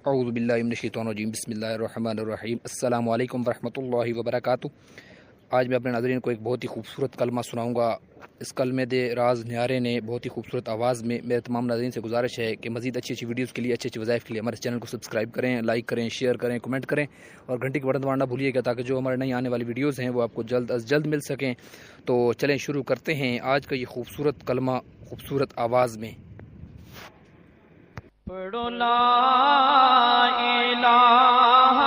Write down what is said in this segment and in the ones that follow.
اعوذ باللہ من الشیطان الرجیم، بسم اللہ الرحمن الرحیم۔ السلام علیکم ورحمۃ اللہ وبرکاتہ۔ آج میں اپنے ناظرین کو ایک بہت ہی خوبصورت کلمہ سناؤں گا۔ اس کلمے دے راز نیارے نے بہت ہی خوبصورت آواز میں میرے تمام ناظرین سے گزارش ہے کہ مزید اچھی ویڈیوز کے لیے، اچھے وظائف کے لیے ہمارے چینل کو سبسکرائب کریں، لائک کریں، شیئر کریں، کمنٹ کریں اور گھنٹی کے بٹن دبانا نہ بھولیے گا تاکہ جو ہمارے نئی آنے والی ویڈیوز ہیں وہ آپ کو جلد از جلد مل سکیں۔ تو چلیں شروع کرتے ہیں آج کا یہ خوبصورت کلمہ خوبصورت آواز میں۔ پڑھو لا الہ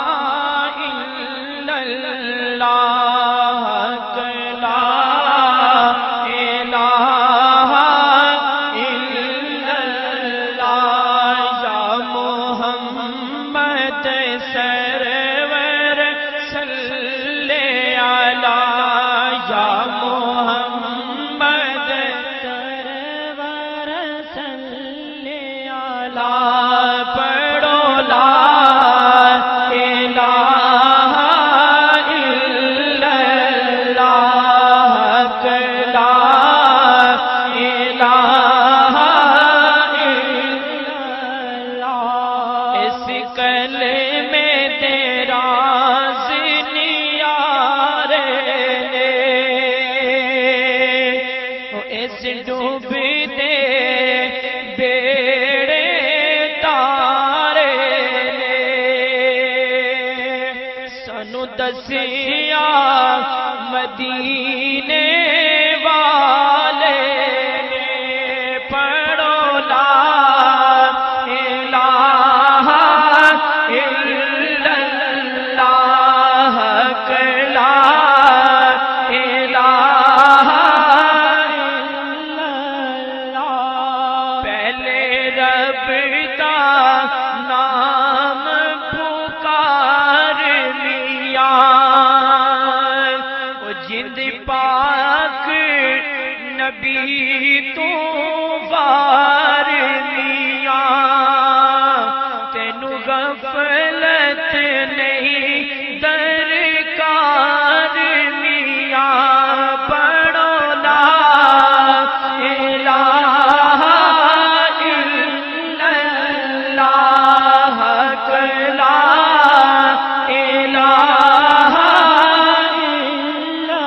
الا اللہ، لا الہ الا اللہ، یا محمد سرور صلی علی، یا محمد سرور صلی علی۔ پڑھو لا الہ الا اللہ، لا الہ الا اللہ۔ اس کلمے تیرا نیارے نے، اس ڈوبتے بیڑے تارے نے، سانو دسیا مدینے والے نے۔ پڑھو لا الہ الا اللہ، لا الہ الا اللہ۔ پہلے رب دا نام پکار لیا، وہ جند پاک نبی تو وار لیا، تینو غفلت نہیں درکار لیا۔ پڑھو لا الہ الا اللہ، لا الہ الا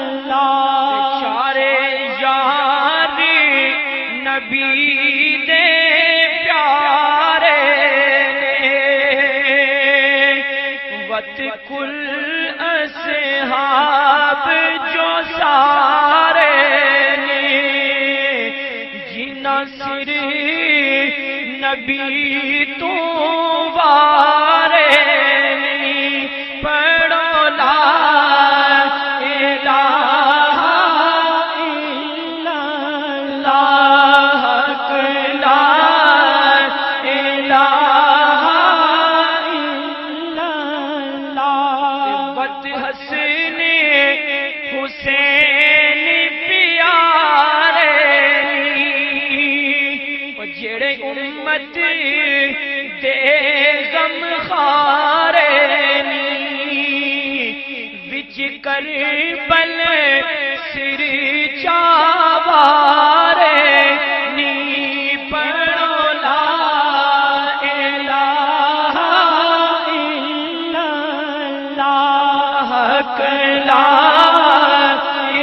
اللہ۔ چارے یار نبی دے پیارے نے، وت کل اصحاب جو سارے نے، جنہ سر نبی تو وارے نے۔ پڑھو لا الہ الا اللہ، لا الہ الا اللہ۔ وت حسن حسین پیارے نی، جڑے امت دے غم خارے نی، وچ کربل سر چاوارے نی۔ پڑھو لا الہ الا اللہ، لا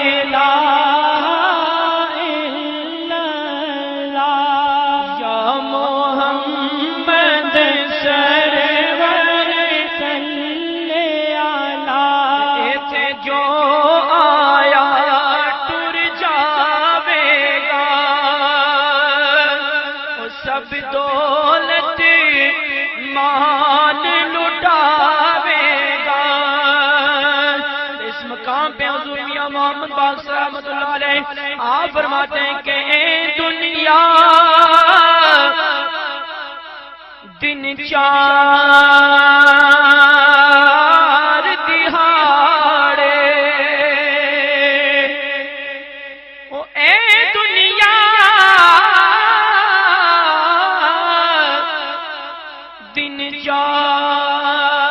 الہ الا اللہ، یا محمد سرور صلی علی۔ ایتھے جو آیا ٹر جاوے گا، وہ سب دولت مال لٹاوے گا۔ اس مقام پہ حضور میاں محمد باقر رحمۃ اللہ علیہ آپ فرماتے ہیں کہ اے دنیا دن چار دہاڑے، او اے دنیا دن چار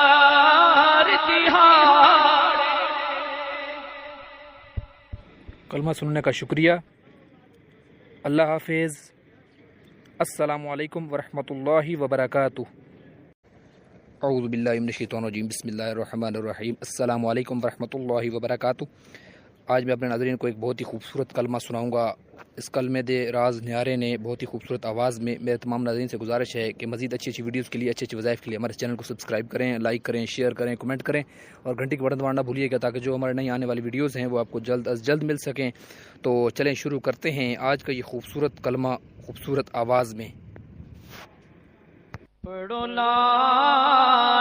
دہاڑے۔ کلمہ سننے کا شکریہ۔ اللہ حافظ۔ السلام علیکم ورحمۃ اللہ وبرکاتہ۔ اعوذ باللہ من الشیطان الرجیم بسم اللہ الرحمن الرحیم السلام علیکم ورحمۃ اللہ وبرکاتہ۔ آج میں اپنے ناظرین کو ایک بہت ہی خوبصورت کلمہ سناؤں گا۔ اس کلمے دے راز نیارے نے بہت ہی خوبصورت آواز میں میرے تمام ناظرین سے گزارش ہے کہ مزید اچھی اچھی ویڈیوز کے لیے، اچھے وظائف کے لیے ہمارے چینل کو سبسکرائب کریں، لائک کریں، شیئر کریں، کمنٹ کریں اور گھنٹی کے بٹن دبانا نہ بھولیے گا تاکہ جو ہمارے نئی آنے والی ویڈیوز ہیں وہ آپ کو جلد از جلد مل سکیں۔ تو چلیں شروع کرتے ہیں آج کا یہ خوبصورت کلمہ خوبصورت آواز میں۔ پڑھو لا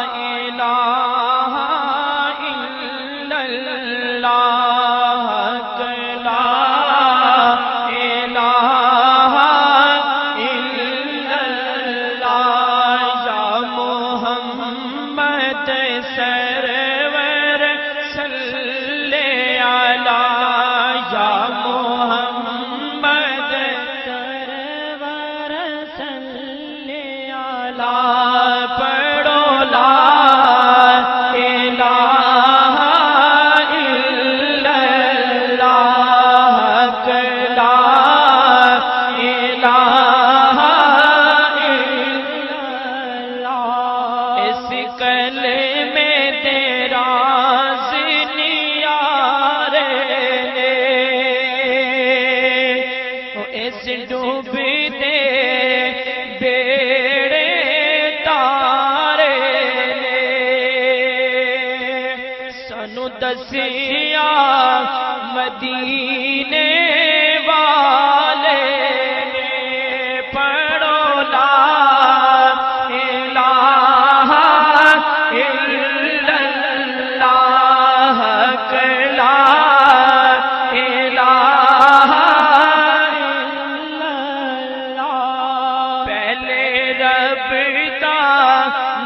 الہ الا اللہ، لا الہ الا اللہ، یا محمد سرور صلی علی، یا محمد سرور صلی علی، پڑھو لا الہ الا اللہ، لا الہ الا اللہ، اس کلمے تیرا نیارے نے، اس ڈوبتے بیڑے تارے نے، سانو دسیا مدینے والے نے، پڑھو لا الہ الا اللہ، لا الہ الا اللہ، پہلے رب دا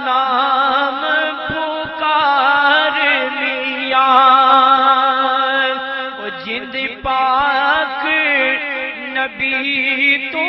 نام پکار لیا، وہ جند پاک نبی تو